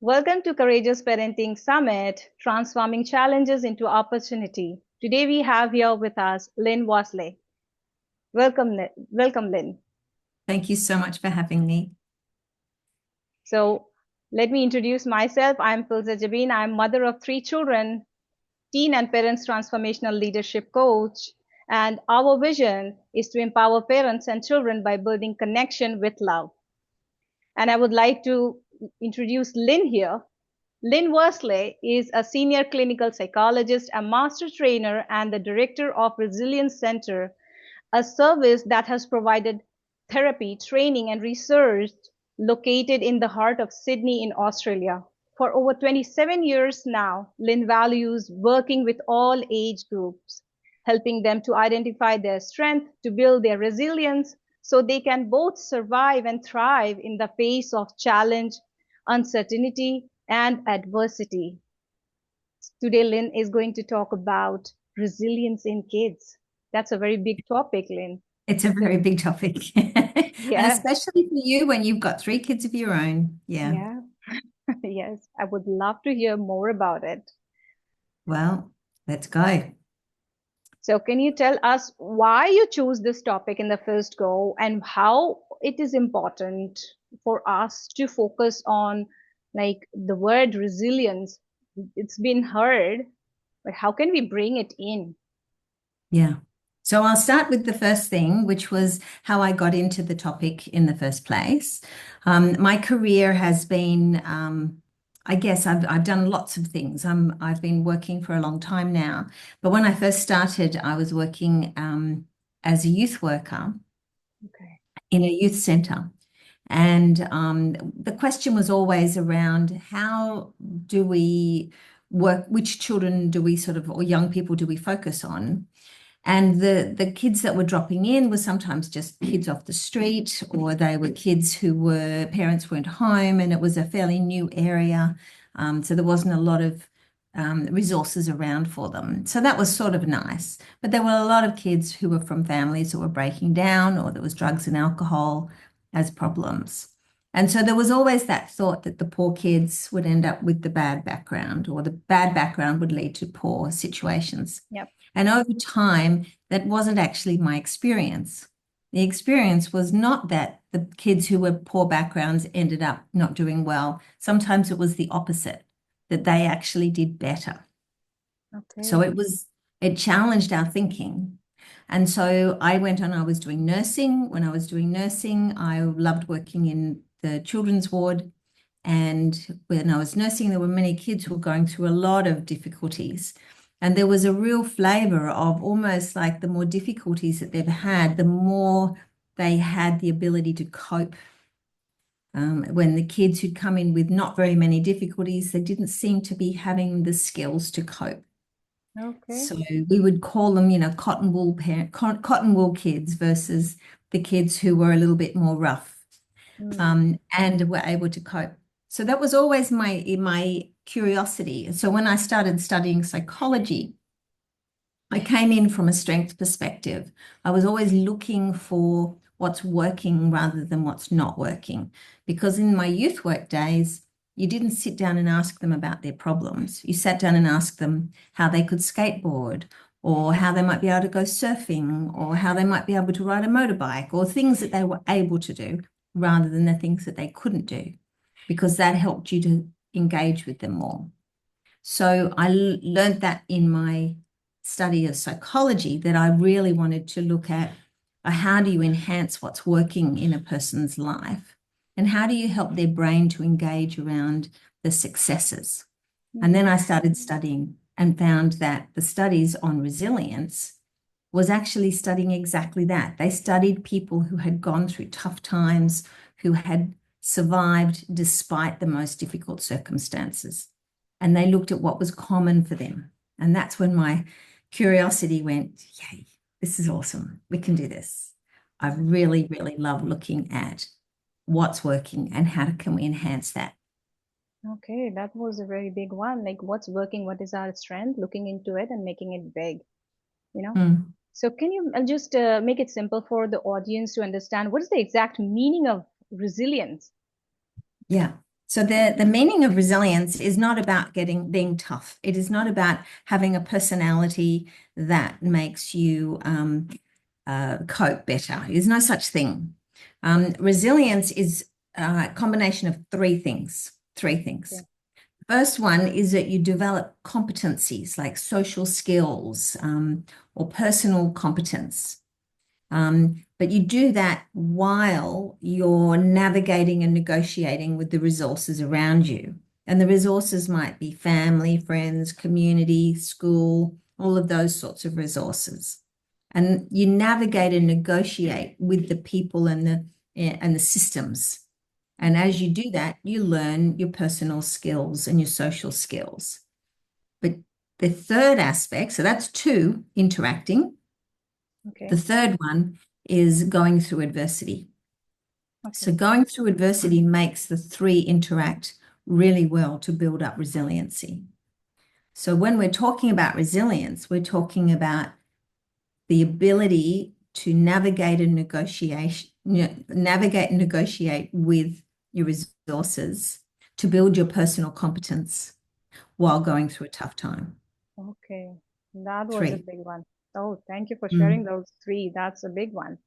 Welcome to Courageous Parenting Summit, transforming challenges into opportunity. Today we have here with us Lynn Worsley. Welcome, Lynn. Thank you so much for having me. So let me introduce myself. I'm Filza Jabin. I'm mother of 3 children, teen and parents transformational leadership coach. And our vision is to empower parents and children by building connection with love. And I would like to introduce Lynn here. Lynn Worsley is a senior clinical psychologist, a master trainer, and the director of Resilience Center, a service that has provided therapy, training, and research located in the heart of Sydney in Australia. For over 27 years now, Lynn values working with all age groups, helping them to identify their strength, to build their resilience, so they can both survive and thrive in the face of challenge, uncertainty, and adversity. Today, Lynn is going to talk about resilience in kids. That's a very big topic, Lynn. It's a very big topic. And Yeah, especially for you when you've got 3 kids of your own. Yeah. yeah, yes. I would love to hear more about it. Well, let's go. So, can you tell us why you choose this topic in the first go and how it is important for us to focus on like the word resilience? It's been heard, but how can we bring it in? Yeah. So I'll start with the first thing, which was how I got into the topic in the first place. My career has been, I guess I've done lots of things. I've been working for a long time now. But when I first started, I was working as a youth worker Okay. in a youth centre. And the question was always around how do we work, which children do we sort of, or young people do we focus on? And the kids that were dropping in were sometimes just kids off the street, or they were kids who were parents weren't home, and it was a fairly new area. So there wasn't a lot of resources around for them. So that was sort of nice. But there were a lot of kids who were from families that were breaking down, or there was drugs and alcohol as problems. And so there was always that thought that the poor kids would end up with the bad background, or the bad background would lead to poor situations. Yep. And over time, that wasn't actually my experience. The experience was not that the kids who were poor backgrounds ended up not doing well. Sometimes it was the opposite, that they actually did better. So Okay. it challenged our thinking. And so I went on, I was doing nursing. When I was doing nursing, I loved working in the children's ward. And when I was nursing, there were many kids who were going through a lot of difficulties. And there was a real flavor of almost like the more difficulties that they've had, the more they had the ability to cope. When the kids who'd come in with not very many difficulties, they didn't seem to be having the skills to cope. Okay. So we would call them, cotton wool kids versus the kids who were a little bit more rough, Mm. and were able to cope. So that was always my curiosity. So when I started studying psychology, I came in from a strength perspective. I was always looking for what's working rather than what's not working. Because in my youth work days, you didn't sit down and ask them about their problems. You sat down and asked them how they could skateboard, or how they might be able to go surfing, or how they might be able to ride a motorbike, or things that they were able to do rather than the things that they couldn't do, because that helped you to engage with them more. So I learned that in my study of psychology, that I really wanted to look at how do you enhance what's working in a person's life, and how do you help their brain to engage around the successes. And then Mm. I started studying and found that the studies on resilience was actually studying exactly that. They studied people who had gone through tough times, who had survived despite the most difficult circumstances. And they looked at what was common for them. And that's when my curiosity went, yay, this is awesome. We can do this. I really, really love looking at what's working and how can we enhance that. Okay, that was a very big one. Like what's working, what is our strength, looking into it and making it big, you know? Mm. So can you just make it simple for the audience to understand what is the exact meaning of resilience? Yeah. So the meaning of resilience is not about being tough. It is not about having a personality that makes you cope better. There's no such thing. Resilience is a combination of three things. Three things. Okay. First one is that you develop competencies like social skills or personal competence. But you do that while you're navigating and negotiating with the resources around you. And the resources might be family, friends, community, school, all of those sorts of resources. And you navigate and negotiate with the people and the systems. And Okay. as you do that, you learn your personal skills and your social skills. But the third aspect, so that's two, interacting. The Okay. third one is going through adversity. So Okay. going through adversity makes the three interact really well to build up resiliency. So when we're talking about resilience, we're talking about the ability to navigate and negotiate with your resources to build your personal competence while going through a tough time. Okay. That was a Three. big one. Oh, thank you for sharing Mm. those three. That's a big one.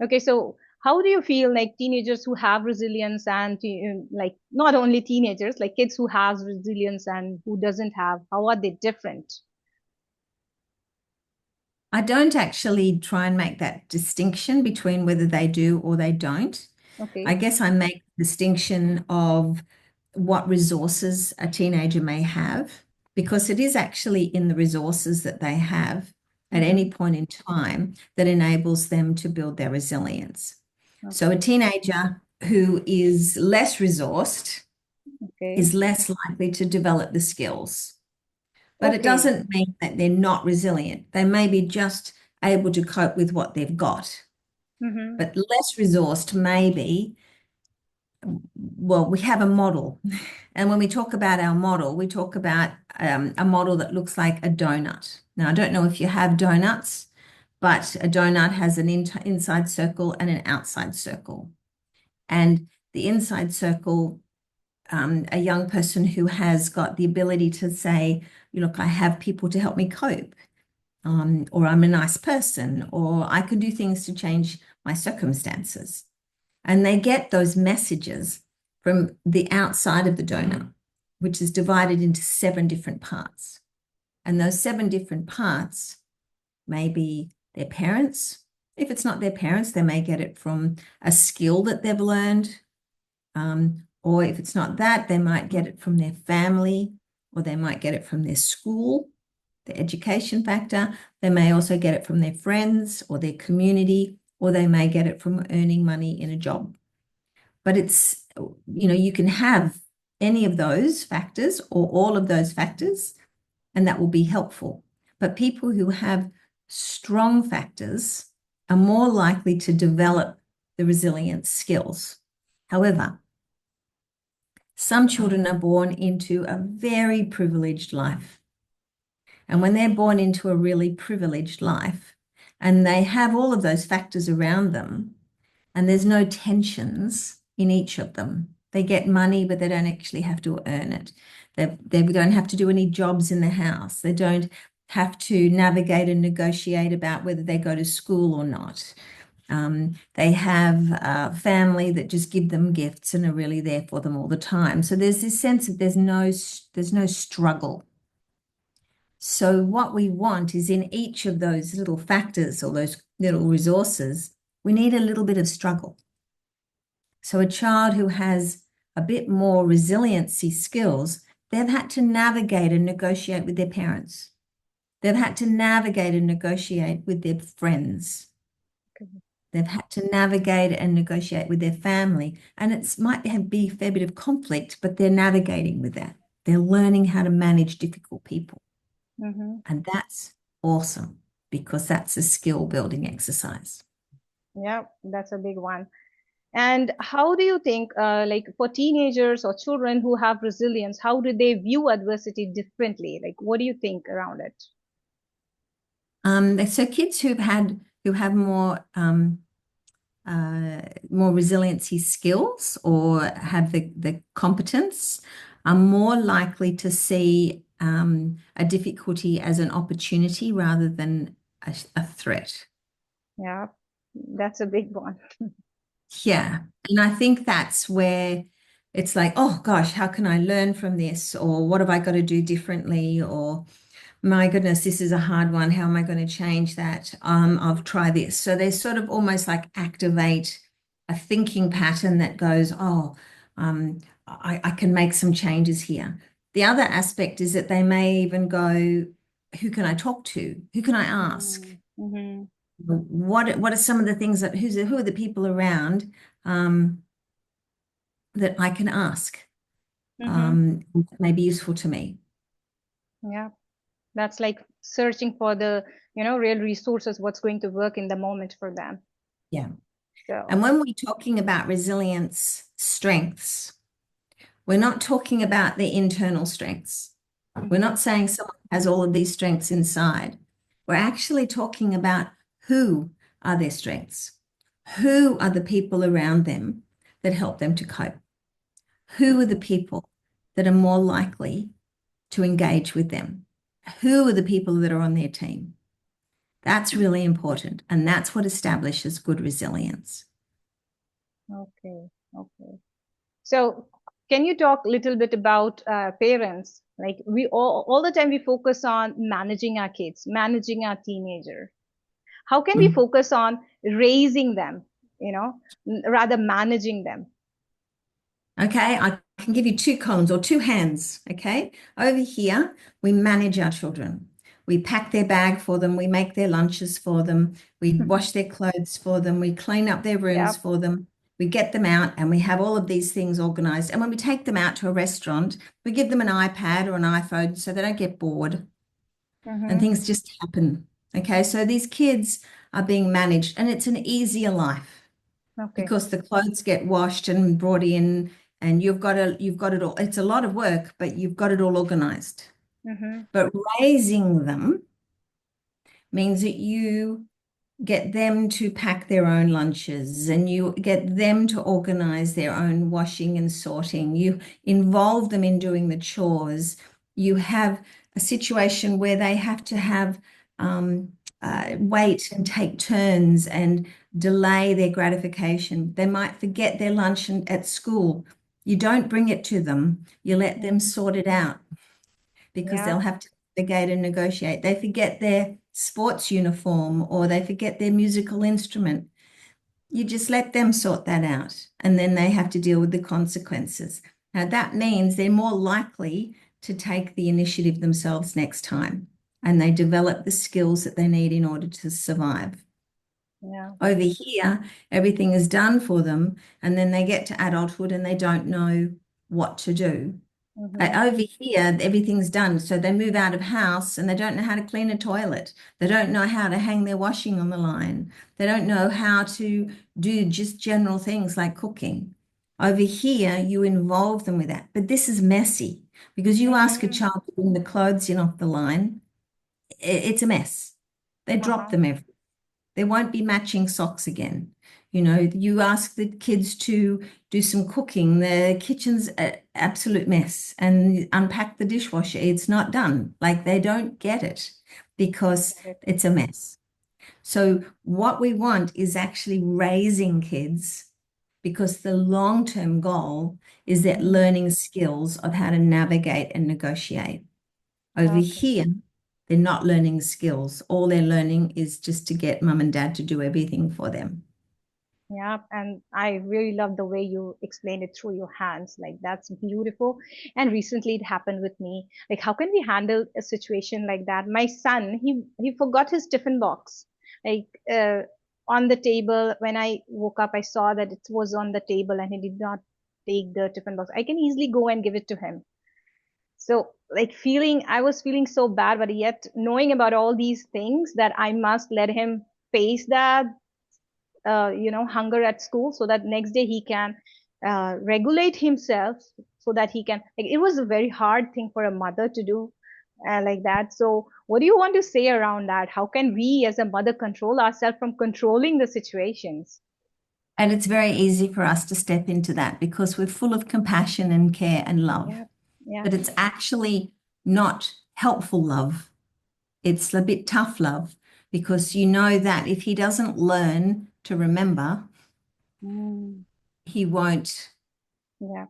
Okay, so how do you feel like teenagers who have resilience and like not only teenagers, like kids who has resilience and who doesn't have, how are they different? I don't actually try and make that distinction between whether they do or they don't. I Okay. guess I make the distinction of what resources a teenager may have, because it is actually in the resources that they have at Mm-hmm. any point in time that enables them to build their resilience. So a Okay. teenager who is less resourced Okay. is less likely to develop the skills. But it Okay. doesn't mean that they're not resilient. They may be just able to cope with what they've got. Mm-hmm. But less resourced, maybe, well, we have a model. And when we talk about our model, we talk about a model that looks like a donut. Now, I don't know if you have donuts, but a donut has an inside circle and an outside circle. And the inside circle, a young person who has got the ability to say, look, I have people to help me cope, or I'm a nice person, or I can do things to change my circumstances. And they get those messages from the outside of the donut, which is divided into 7 different parts. And those 7 different parts may be their parents. If it's not their parents, they may get it from a skill that they've learned. Or if it's not that, they might get it from their family, or they might get it from their school, the education factor. They may also get it from their friends or their community, or they may get it from earning money in a job. But you can have any of those factors or all of those factors, and that will be helpful. But people who have strong factors are more likely to develop the resilience skills. However, some children are born into a very privileged life. And when they're born into a really privileged life and they have all of those factors around them, and there's no tensions in each of them. They get money, but they don't actually have to earn it. They don't have to do any jobs in the house. They don't have to navigate and negotiate about whether they go to school or not. They have a family that just give them gifts and are really there for them all the time. So there's this sense of there's no struggle. So what we want is in each of those little factors or those little resources, we need a little bit of struggle. So a child who has a bit more resiliency skills, they've had to navigate and negotiate with their parents. They've had to navigate and negotiate with their friends. Okay. They've had to navigate and negotiate with their family. And it might be a fair bit of conflict, but they're navigating with that. They're learning how to manage difficult people. Mm-hmm. And that's awesome because that's a skill building exercise. Yeah, that's a big one. And how do you think, like for teenagers or children who have resilience, how do they view adversity differently? Like, what do you think around it? So kids who have more more resiliency skills or have the competence are more likely to see a difficulty as an opportunity rather than a threat. Yeah, that's a big one. Yeah. And I think that's where it's like, oh gosh, how can I learn from this? Or what have I got to do differently? Or my goodness, this is a hard one. How am I going to change that? I'll try this. So they sort of almost like activate a thinking pattern that goes, oh, I can make some changes here. The other aspect is that they may even go, who can I talk to? Who can I ask? Mm-hmm. What are some of the things that who are the people around um, that I can ask Mm-hmm. that may be useful to me? Yeah, that's like searching for the, real resources, what's going to work in the moment for them. Yeah. And So, when we're talking about resilience strengths, we're not talking about the internal strengths. We're mm-hmm. not saying someone has all of these strengths inside. We're actually talking about who are their strengths. Who are the people around them that help them to cope? Who are the people that are more likely to engage with them? Who are the people that are on their team? That's really important. And that's what establishes good resilience. Okay, okay. So, can you talk a little bit about parents? Like we all the time we focus on managing our kids, managing our teenager. How can we Mm. focus on raising them, rather managing them? Okay, I can give you two columns or two hands. Okay, over here, we manage our children. We pack their bag for them, we make their lunches for them, we wash their clothes for them, we clean up their rooms Yep. for them, we get them out, and we have all of these things organized. And when we take them out to a restaurant, we give them an iPad or an iPhone so they don't get bored and Mm-hmm. things just happen. Okay, so these kids are being managed, and it's an easier life Okay. because the clothes get washed and brought in, and you've got it all. It's a lot of work, but you've got it all organized. Mm-hmm. But raising them means that you get them to pack their own lunches and you get them to organize their own washing and sorting. You involve them in doing the chores. You have a situation where they have to have wait and take turns and delay their gratification. They might forget their lunch at school. You don't bring it to them. You let them Mm-hmm. sort it out because Yeah. they'll have to navigate and negotiate. They forget their sports uniform or they forget their musical instrument. You just let them sort that out and then they have to deal with the consequences. Now, that means they're more likely to take the initiative themselves next time and they develop the skills that they need in order to survive. Yeah. Over here, everything is done for them, and then they get to adulthood and they don't know what to do. Mm-hmm. Over here, everything's done. So they move out of house and they don't know how to clean a toilet. They don't know how to hang their washing on the line. They don't know how to do just general things like cooking. Over here, you involve them with that. But this is messy because you ask a Mm-hmm. child to bring the clothes in off the line, it's a mess. They drop Uh-huh. them everywhere. There won't be matching socks again. You know, you ask the kids to do some cooking, the kitchen's an absolute mess, and unpack the dishwasher. It's not done. Like they don't get it because Got it. it's a mess. So, what we want is actually raising kids because the long-term goal is that Mm-hmm. learning skills of how to navigate and negotiate. Over Okay. here, they're not learning skills. All they're learning is just to get mum and dad to do everything for them. Yeah, and I really love the way you explained it through your hands. Like that's beautiful. And recently it happened with me. Like how can we handle a situation like that? My son, he forgot his tiffin box. Like on the table when I woke up, I saw that it was on the table and he did not take the tiffin box. I can easily go and give it to him. So like I was feeling so bad, but yet knowing about all these things that I must let him face that hunger at school so that next day he can regulate himself so that he can like, it was a very hard thing for a mother to do like that. So what do you want to say around that? How can we as a mother control ourselves from controlling the situations? And it's very easy for us to step into that because we're full of compassion and care and love. Yeah. Yeah. But it's actually not helpful love. It's a bit tough love because you know that if he doesn't learn to remember, Mm. he won't, Yeah.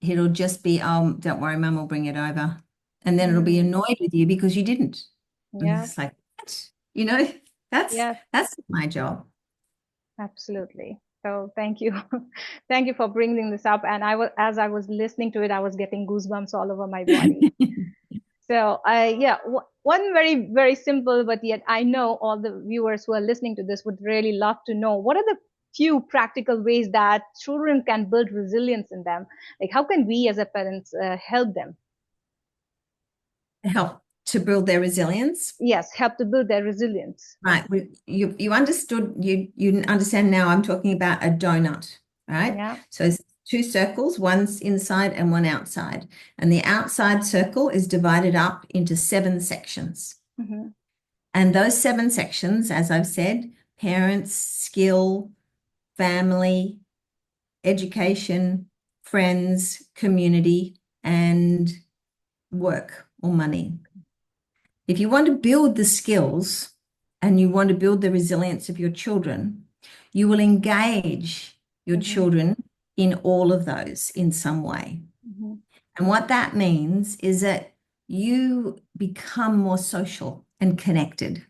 it'll just be, oh, don't worry, mum will bring it over. And then it'll be Mm. annoyed with you because you didn't. And Yeah. it's like, what? You know, that's Yeah. that's my job. Absolutely. So thank you. Thank you for bringing this up. And as I was listening to it, I was getting goosebumps all over my body. So yeah, one very, very simple, but yet I know all the viewers who are listening to this would really love to know what are the few practical ways that children can build resilience in them? Like, how can we as a parents help them? Help to build their resilience. Yes, help to build their resilience. Right. You understood, you understand now I'm talking about a donut, right? Yeah. So it's two circles, one's inside and one outside. And the outside circle is divided up into 7 sections. Hmm. And those 7 sections, as I've said, parents, skill, family, education, friends, community, and work or money. If you want to build the skills and you want to build the resilience of your children, you will engage your Hmm. children in all of those in some way. Hmm. And what that means is that you become more social and connected.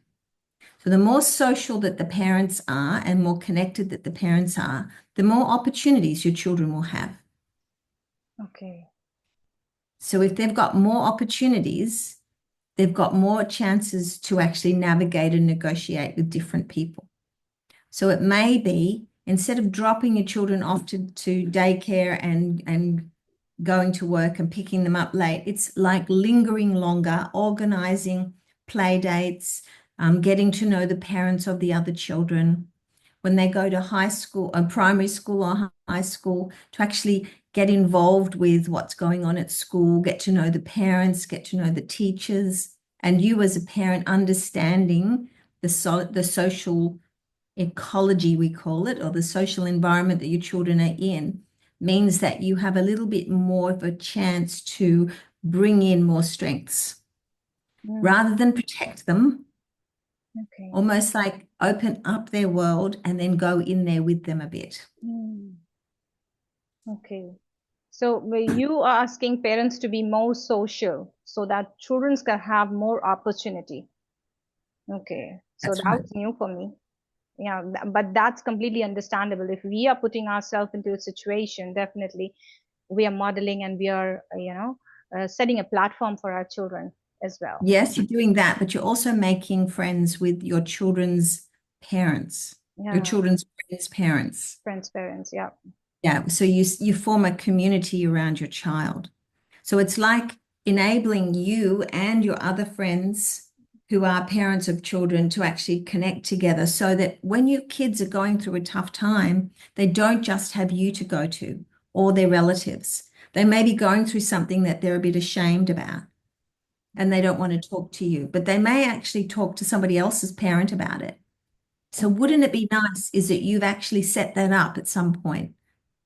So the more social that the parents are and more connected that the parents are, the more opportunities your children will have. Okay. So if they've got more opportunities, they've got more chances to actually navigate and negotiate with different people. So it may be instead of dropping your children off to daycare and going to work and picking them up late, it's like lingering longer, organizing play dates, getting to know the parents of the other children. When they go to high school, primary school or high school, to actually get involved with what's going on at school, get to know the parents, get to know the teachers, and you as a parent understanding the social ecology, we call it, or the social environment that your children are in, means that you have a little bit more of a chance to bring in more strengths Mm. rather than protect them, Okay. almost like open up their world and then go in there with them a bit. Mm. Okay. So you are asking parents to be more social so that children can have more opportunity. Okay. So That's that right. was new for me. Yeah, but that's completely understandable. If we are putting ourselves into a situation, definitely we are modeling and we are, setting a platform for our children as well. Yes, you're doing that, but you're also making friends with your children's parents, your Yeah, children's friends' parents. friends, parents. Yeah. Yeah, so you form a community around your child. So it's like enabling you and your other friends who are parents of children to actually connect together so that when your kids are going through a tough time, they don't just have you to go to or their relatives. They may be going through something that they're a bit ashamed about and they don't want to talk to you, but they may actually talk to somebody else's parent about it. So Okay. wouldn't it be nice is that you've actually set that up at some point?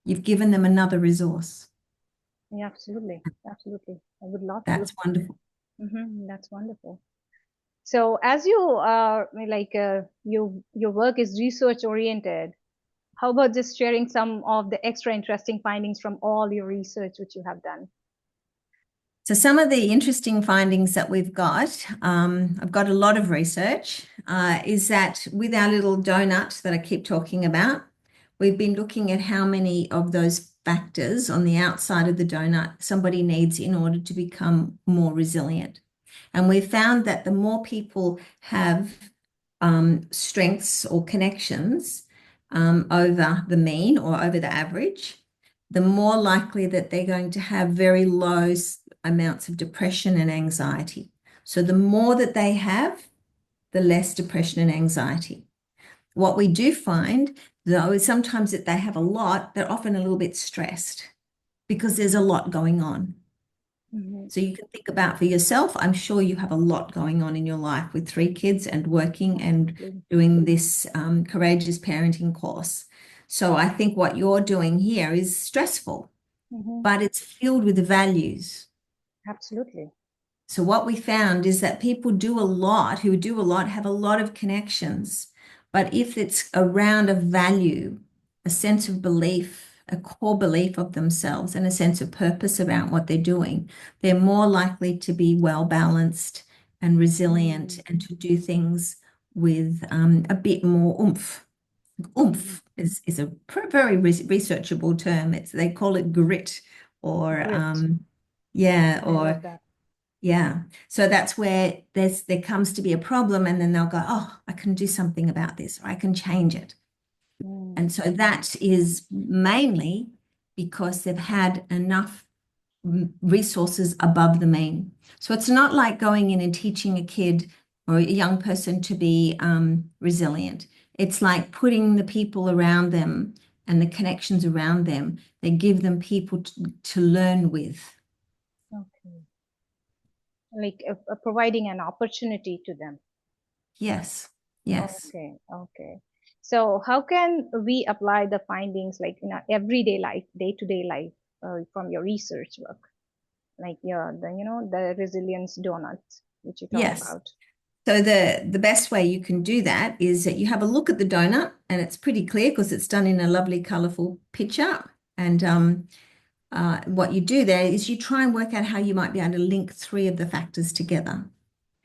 You've given them another resource. Yeah, absolutely. Absolutely. I would love to. That's wonderful. That's wonderful. So as you are your work is research oriented, how about just sharing some of the extra interesting findings from all your research which you have done? So some of the interesting findings that we've got, I've got a lot of research, is that with our little donut that I keep talking about, we've been looking at how many of those factors on the outside of the donut somebody needs in order to become more resilient. And we've found that the more people have strengths or connections over the mean or over the average, the more likely that they're going to have very low amounts of depression and anxiety. So the more that they have, the less depression and anxiety. What we do find, though, is sometimes that they have a lot, they're often a little bit stressed because there's a lot going on. Hmm. So you can think about for yourself, I'm sure you have a lot going on in your life with 3 kids and working and Absolutely. doing this courageous parenting course. So I think what you're doing here is stressful, Hmm. but it's filled with values. Absolutely. So what we found is that people do a lot, who do a lot, have a lot of connections. But if it's around a value, a sense of belief, a core belief of themselves, and a sense of purpose about what they're doing, they're more likely to be well balanced and resilient Mm, and to do things with a bit more oomph. mhm. Oomph is a very researchable term. They call it grit or Grit. yeah, I love or that. yeah. So that's where there comes to be a problem, and then they'll go, oh, I can do something about this, or I can change it. Mm, And so that is mainly because they've had enough resources above the mean. So it's not like going in and teaching a kid or a young person to be resilient. It's like putting the people around them and the connections around them. They give them people to learn with. okay. Like providing an opportunity to them. Yes, yes. Okay, okay. So how can we apply the findings like in our everyday life, day-to-day life, from your research work, like the resilience donuts, which you talk Yes. about? So the best way you can do that is that you have a look at the donut, and it's pretty clear because it's done in a lovely, colorful picture. And what you do there is you try and work out how you might be able to link three of the factors together.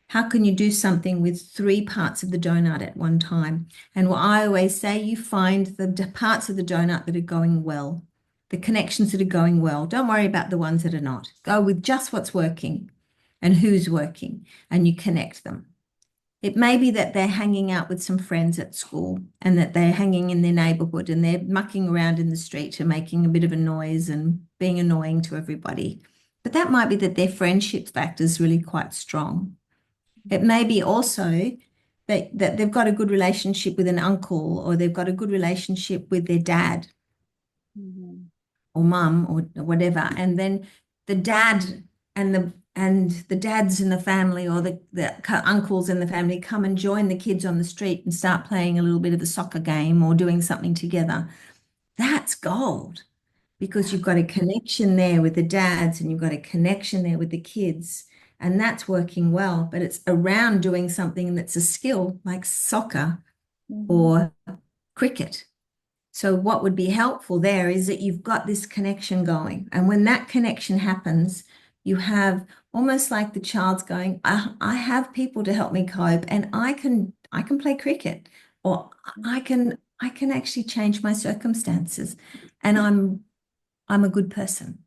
How can you do something with three parts of the donut at one time? And what I always say, you find the parts of the donut that are going well, the connections that are going well. Don't worry about the ones that are not. Go with just what's working and who's working, and you connect them. It may be that they're hanging out with some friends at school and that they're hanging in their neighborhood and they're mucking around in the street and making a bit of a noise and being annoying to everybody. But that might be that their friendship factor is really quite strong. It may be also that they've got a good relationship with an uncle, or they've got a good relationship with their dad Mm-hmm. or mum or whatever. And then the dad and the dads in the family, or the uncles in the family, come and join the kids on the street and start playing a little bit of a soccer game or doing something together. That's gold, because you've got a connection there with the dads and you've got a connection there with the kids, and that's working well. But it's around doing something that's a skill like soccer Mm-hmm. or cricket. So what would be helpful there is that you've got this connection going. And when that connection happens, you have almost like the child's going, I have people to help me cope, and I can play cricket, or I can actually change my circumstances, and I'm a good person.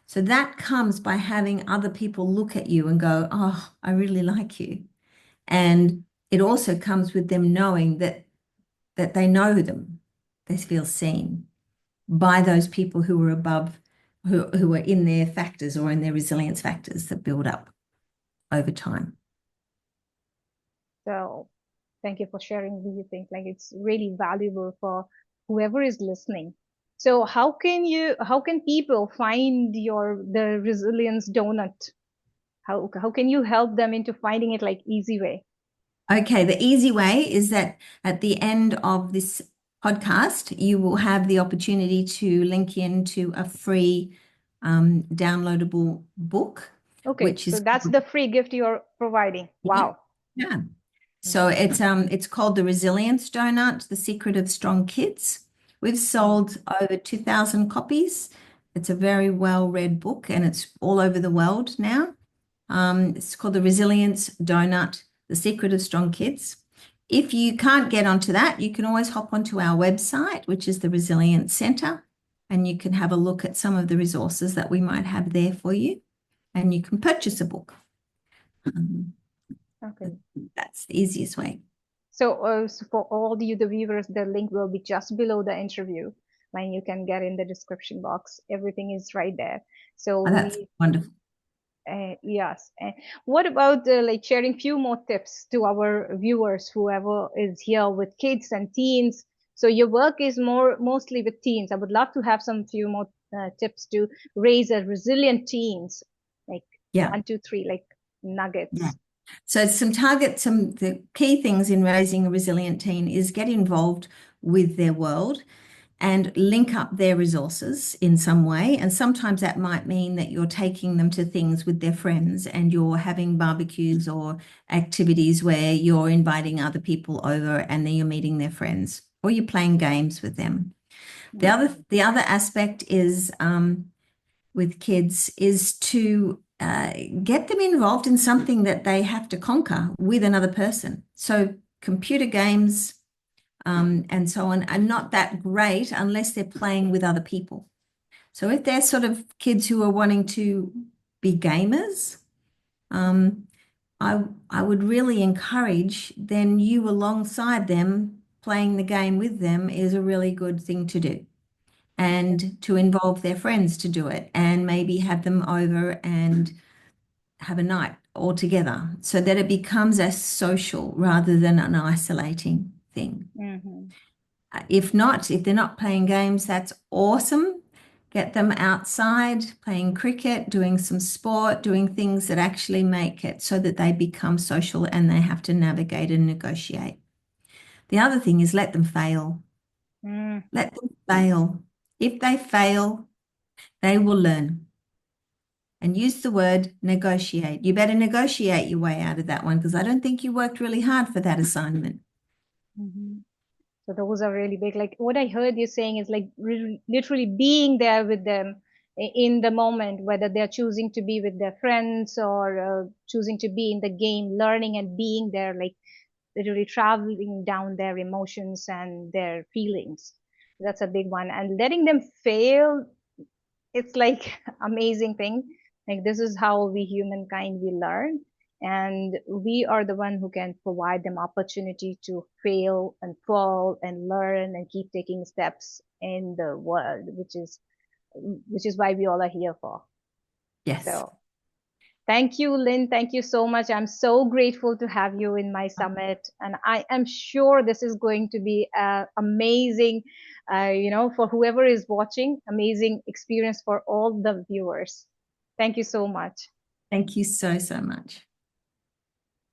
So that comes by having other people look at you and go, oh, I really like you. And it also comes with them knowing that they know them. They feel seen by those people who are above, who are in their factors or in their resilience factors that build up over time. So thank you for sharing these things. Like it's really valuable for whoever is listening. So how can people find the resilience donut? How can you help them into finding it like easy way? Okay, the easy way is that at the end of this podcast, you will have the opportunity to link into a free downloadable book, Okay, which so is that's the free gift you're providing. yeah, Wow. yeah. So Mhm. it's called the Resilience Donut, The Secret of Strong Kids. We've sold over 2,000 copies. It's a very well-read book, and it's all over the world now. It's called the Resilience Donut, The Secret of Strong Kids. If you can't get onto that, you can always hop onto our website, which is the Resilience Centre, and you can have a look at some of the resources that we might have there for you, and you can purchase a book. Um, Okay. that's the easiest way. So for all the viewers, the link will be just below the interview, and you can get in the description box. Everything is right there. So Oh, that's we wonderful. yes. And what about like sharing few more tips to our viewers, whoever is here with kids and teens? So your work is mostly with teens. I would love to have some few more tips to raise a resilient teens, like Yeah, one, two, three, like yeah. nuggets. So some the key things in raising a resilient teen is get involved with their world and link up their resources in some way. And sometimes that might mean that you're taking them to things with their friends and you're having barbecues or activities where you're inviting other people over and then you're meeting their friends or you're playing games with them. The other aspect is with kids is to get them involved in something that they have to conquer with another person. So computer games, and so on are not that great unless they're playing with other people. So if they're sort of kids who are wanting to be gamers, um, I would really encourage then you alongside them playing the game with them is a really good thing to do. And to involve their friends to do it and maybe have them over and have a night all together so that it becomes a social rather than an isolating thing. Mm-hmm. If not, if they're not playing games, that's awesome. Get them outside, playing cricket, doing some sport, doing things that actually make it so that they become social and they have to navigate and negotiate. The other thing is let them fail. Mm. Let them fail. If they fail, they will learn. And use the word negotiate. You better negotiate your way out of that one because I don't think you worked really hard for that assignment. Mm-hmm. So those are really big. Like what I heard you saying is like literally being there with them in the moment, whether they're choosing to be with their friends or choosing to be in the game, learning and being there, like literally traveling down their emotions and their feelings. That's a big one. And letting them fail, it's like amazing thing. Like this is how we humankind we learn, and we are the one who can provide them opportunity to fail and fall and learn and keep taking steps in the world, which is why we all are here for. Yes. So thank you, Lynn. Thank you so much. I'm so grateful to have you in my summit. And I am sure this is going to be amazing, for whoever is watching, amazing experience for all the viewers. Thank you so much. Thank you so, so much.